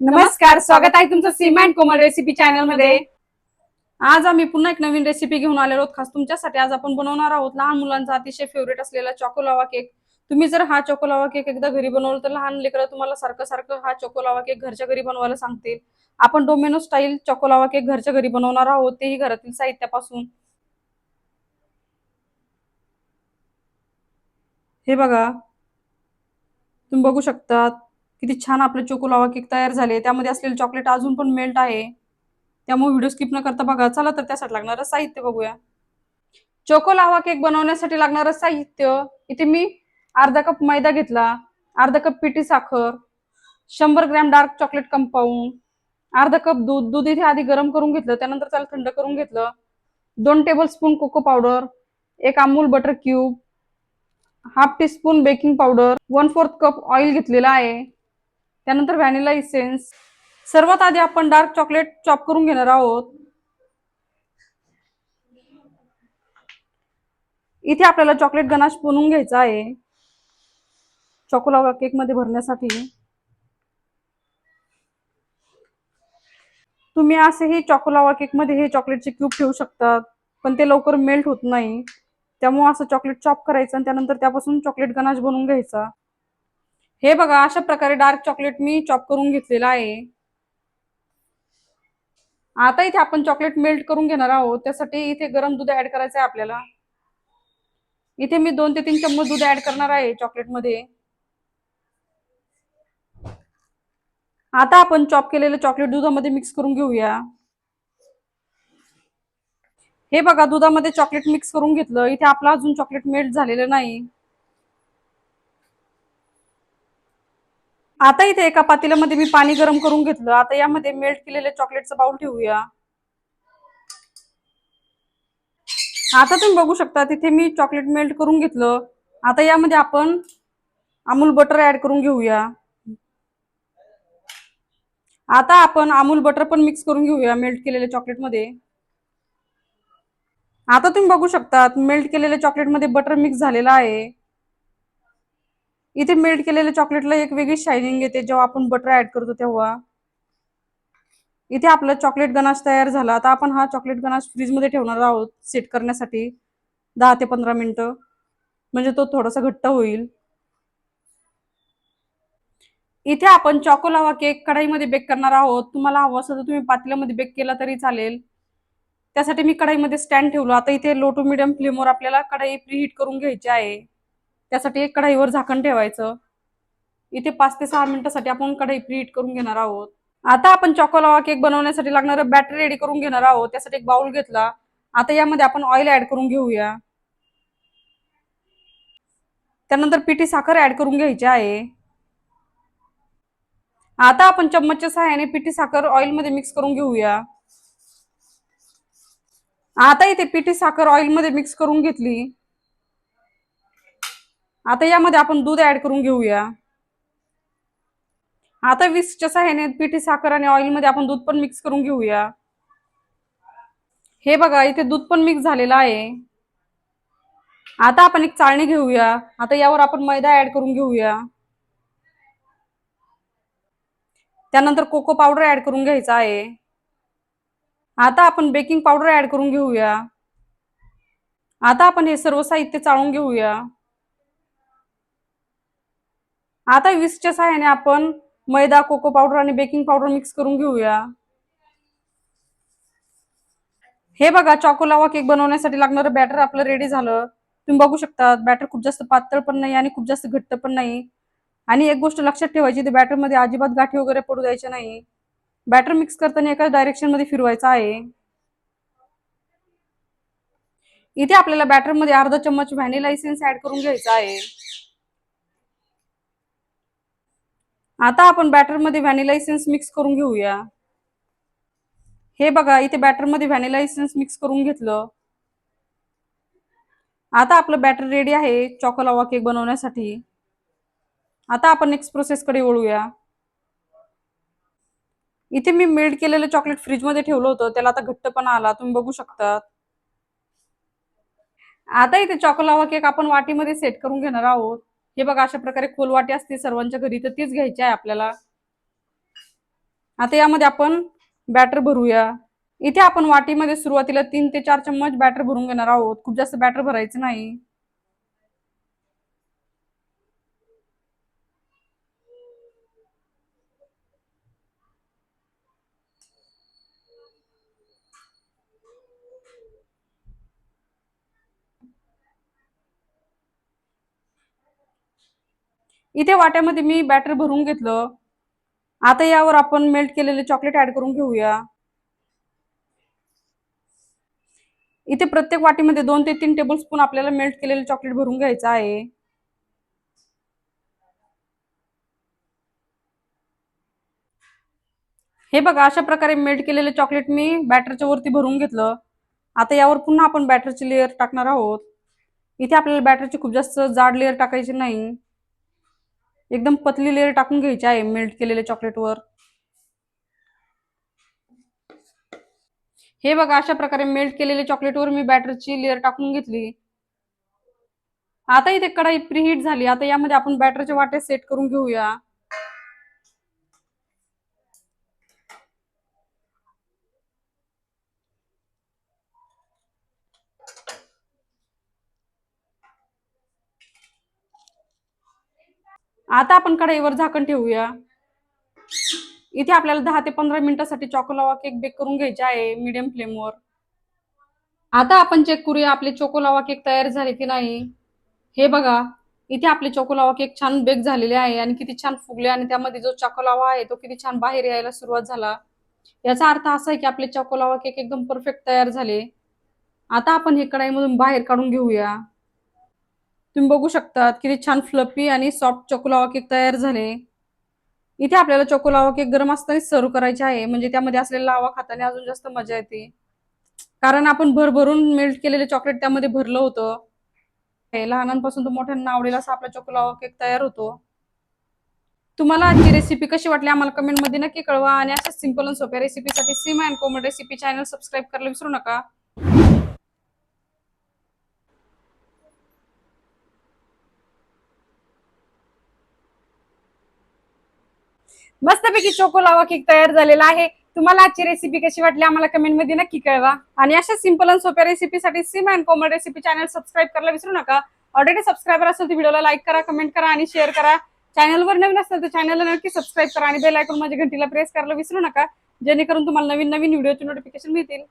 नमस्कार, स्वागत आहे तुमचं सीमा अँड कोमल रेसिपी चॅनल मध्ये। आज आम्ही पुन्हा एक नवीन रेसिपी घेऊन आलेलो आहोत खास तुमच्यासाठी। आज आपण बनवणार आहोत लहान मुलांचा अतिशय फेवरेट असलेला चॉको लावा केक। तुम्ही जर हा चॉको लावा केक एकदा घरी बनवला तर लहान लेकरं तुम्हाला सारखं सारखं हा चॉको लावा केक घरच्या घरी बनवायला सांगतील। आपण डोमिनो स्टाईल चॉको लावा केक घरच्या घरी बनवणार आहोत, तेही घरातील साहित्यापासून। हे बघा, तुम्ही बघू शकता किती छान आपले चॉको लावा केक तयार झाले। त्यामध्ये असलेले चॉकलेट अजून पण मेल्ट आहे, त्यामुळे व्हिडिओ स्किप न करता बघा। चला तर त्यासाठी लागणारं साहित्य बघूया। चोको लावा केक बनवण्यासाठी लागणारं साहित्य इथे मी अर्धा कप मैदा घेतला, अर्धा कप पिठी साखर, 100 ग्रॅम डार्क चॉकलेट कंपाऊंड, अर्धा कप दूध। दूध इथे आधी गरम करून घेतलं, त्यानंतर त्याला थंड करून घेतलं। 2 tablespoon cocoa powder, 1 Amul butter cube, half teaspoon baking powder, 1/4 cup oil घेतलेला आहे। त्यानंतर व्हॅनिला इसेन्स। सर्वात आधी आपण डार्क चॉकलेट चॉप करून घेणार आहोत। इथे आपल्याला चॉकलेट गनाश बनवून घ्यायचा आहे चॉको लावा केक मध्ये भरण्यासाठी। तुम्ही असेही चॉको लावा केक मध्ये हे चॉकलेटचे क्यूब ठेवू शकता, पण ते लवकर मेल्ट होत नाही। त्यामुळे असं चॉकलेट चॉप करायचं आणि त्यानंतर त्यापासून चॉकलेट गनाश बनवून घ्यायचा। हे बघा, अशा प्रकारे डार्क चॉकलेट मी चॉप करून घेतलेला आहे। आता इथे आपण चॉकलेट मेल्ट करून घेणार आहोत, त्यासाठी इथे गरम दूध ऍड करायचं आहे आपल्याला। इथे मी 2 ते 3 चम्मच दूध ऍड करणार आहे चॉकलेट मध्ये। आता आपण चॉप केलेले चॉकलेट दुधामध्ये मिक्स करून घेऊया। हे बघा, दुधामध्ये चॉकलेट मिक्स करून घेतलं। इथे आपला अजून चॉकलेट मेल्ट झालेलं नाही। आता इथे एका पातेल्यामध्ये मी पाणी गरम करून घेतलं। आता यामध्ये मेल्ट केलेले चॉकलेटचा बाउल ठेवूया। आता तुम्ही बघू शकता तिथे मी चॉकलेट मेल्ट करून घेतलं। आता यामध्ये आपण अमूल बटर ऍड करून घेऊया। आता आपण अमूल बटर पण मिक्स करून घेऊया मेल्ट केलेल्या चॉकलेट मध्ये। आता तुम्ही बघू शकता मेल्ट केलेल्या चॉकलेट मध्ये बटर मिक्स झालेला आहे। इथे मेल्ट केलेल्या चॉकलेटला एक वेगळी शायनिंग येते जेव्हा आपण बटर ऍड करतो तेव्हा। इथे आपलं चॉकलेट गनाश तयार झाला। आता आपण हा चॉकलेट गनाश फ्रीज मध्ये ठेवणार आहोत सेट करण्यासाठी 10 ते 15 मिनिटं, म्हणजे तो थोडासा घट्ट होईल। इथे आपण चॉको लावा केक कढईमध्ये बेक करणार आहोत। तुम्हाला हवं असेल तर तुम्ही पातेल्यामध्ये बेक केला तरी चालेल। त्यासाठी मी कढईमध्ये स्टँड ठेवलो। आता इथे लो टू मीडियम फ्लेमवर आपल्याला कढई प्रीहीट करून घ्यायची आहे। त्यासाठी एक कढईवर झाकण ठेवायचं। इथे 5 ते 6 मिनिटांसाठी आपण कढई प्रीहीट करून घेणार आहोत। आता आपण चॉको लावा केक बनवण्यासाठी लागणारं बॅटर रेडी करून घेणार आहोत। त्यासाठी एक बाउल घेतला। आता यामध्ये आपण ऑइल ऍड करून घेऊया। त्यानंतर पिठी साखर ऍड करून घ्यायची आहे। आता आपण चम्मचच्या सहाय्याने पिठी साखर ऑइल मध्ये मिक्स करून घेऊया। आता इथे पिठी साखर ऑइल मध्ये मिक्स करून घेतली। आता यामध्ये आपण दूध ऍड करून घेऊया। आता विस्कच्या सहाय्याने पिठी साखर आणि ऑइल मध्ये आपण दूध पण मिक्स करून घेऊया। हे बघा, इथे दूध पण मिक्स झालेलं आहे। आता आपण एक चाळणी घेऊया। आता यावर आपण मैदा ऍड करून घेऊया। त्यानंतर कोको पावडर ऍड करून घ्यायचा आहे। आता आपण बेकिंग पावडर ऍड करून घेऊया। आता आपण हे सर्व साहित्य चाळून घेऊया। आता विस्कच्या सहाय्याने आपण मैदा, कोको पावडर आणि बेकिंग पावडर मिक्स करून घेऊया। हे बघा, चॉको लावा केक बनवण्यासाठी लागणारं बॅटर आपलं रेडी झालं। तुम्ही बघू शकता बॅटर खूप जास्त पातळ पण नाही आणि खूप जास्त घट्ट पण नाही। आणि एक गोष्ट लक्षात ठेवायची, ते बॅटर मध्ये अजिबात गाठी वगैरे पडू द्यायचे नाही। बॅटर मिक्स करताना एकाच डायरेक्शन मध्ये फिरवायचं आहे। इथे आपल्याला बॅटर मध्ये अर्धा चम्मच व्हॅनिला इसेन्स ऍड करून घ्यायचा आहे। आता आपण बॅटर मध्ये व्हॅनिला इसेन्स मिक्स करून घेऊया। हे बघा, इथे बॅटर मध्ये व्हॅनिला इसेन्स मिक्स करून घेतलं। आता आपलं बॅटर रेडी आहे चॉको लावा केक बनवण्यासाठी। आता आपण नेक्स्ट प्रोसेस कडे वळूया। इथे मी मेल्ट केलेलं चॉकलेट फ्रीज मध्ये ठेवलं होतं, त्याला आता घट्टपणा आला, तुम्ही बघू शकता। आता इथे चॉको लावा केक आपण वाटीमध्ये सेट करून घेणार आहोत। हे बघा, अशा प्रकारे खोल वाटी असते सर्वांच्या घरी, तर तीच घ्यायची आहे आपल्याला। आता यामध्ये आपण बॅटर भरूया. इथे आपण वाटीमध्ये सुरुवातीला 3 ते 4 चम्मच बॅटर भरून घेणार आहोत. खूप जास्त बॅटर भरायचं नाही. इथे वाट्यामध्ये मी बॅटर भरून घेतलं. आता यावर आपण मेल्ट केलेले चॉकलेट ऍड करून घेऊया. इथे प्रत्येक वाटीमध्ये 2 ते 3 टेबलस्पून आपल्याला मेल्ट केलेले चॉकलेट भरून घ्यायचं आहे. हे बघा, अशा प्रकारे मेल्ट केलेले चॉकलेट मी बॅटरच्या वरती भरून घेतलं. आता यावर पुन्हा आपण बॅटरची लेयर टाकणार आहोत. इथे आपल्याला बॅटरची खूप जास्त जाड लेयर टाकायची नाही. एकदम पतली लेयर टाकून घ्यायची आहे मेल्ट केलेल्या चॉकलेटवर. हे बघा, अशा प्रकारे मेल्ट केलेल्या चॉकलेटवर मी बॅटरची लेयर टाकून घेतली. आता इथे कढई प्रीहीट झाली. आता यामध्ये आपण बॅटरचे वाटे सेट करून घेऊया. आता आपण कढईवर झाकण ठेवूया. इथे आपल्याला 10 ते 15 मिनिटांसाठी चोको लावा केक बेक करून घ्यायचा आहे मीडियम फ्लेमवर. आता आपण चेक करूया आपले चोको लावा केक तयार झाले की नाही. हे बघा, इथे आपले चोको लावा केक छान बेक झालेले आहे आणि किती छान फुगले आणि त्यामध्ये जो चोको लावा आहे तो किती छान बाहेर यायला सुरुवात झाला. याचा अर्थ असा आहे की आपले चोको लावा केक एकदम परफेक्ट तयार झाले. आता आपण हे कढईमधून बाहेर काढून घेऊया. तुम्ही बघू शकता किती छान फ्लफी आणि सॉफ्ट चोको लावा केक तयार झाले. इथे आपल्याला चोको लावा केक गरम असतानाच सर्व करायचे आहे, म्हणजे त्यामध्ये असलेला लावा खाताना अजून जास्त मजा येते. कारण आपण भरभरून मेल्ट केलेले चॉकलेट त्यामध्ये भरलं होतं. लहानांपासून तर मोठ्यांना आवडेल असा आपला चोको लावा केक तयार होतो. तुम्हाला आजची रेसिपी कशी वाटली आम्हाला कमेंटमध्ये नक्की कळवा आणि अशा सिंपल आणि सोप्या रेसिपीसाठी Seema and Komal recipe channel subscribe करायला विसरू नका. मस्तपैकी चोको लावा केक तयार झालेला आहे. तुम्हाला आजची रेसिपी कशी वाटली आम्हाला कमेंटमध्ये नक्की कळवा आणि अशा सिंपल आणि सोप्या रेसिपीसाठी Seema and Komal recipe channel subscribe करायला विसरू नका. ऑलरेडी सबस्क्रायबर असेल तर व्हिडिओला लाईक करा, कमेंट करा आणि शेअर करा. चॅनलवर नवीन असेल तर चॅनलला नक्की सबस्क्राईब करा आणि बेल आयकॉन मध्ये घंटीला प्रेस करायला विसरू नका, जेणेकरून तुम्हाला नवीन नवीन व्हिडिओचे नोटिफिकेशन मिळतील.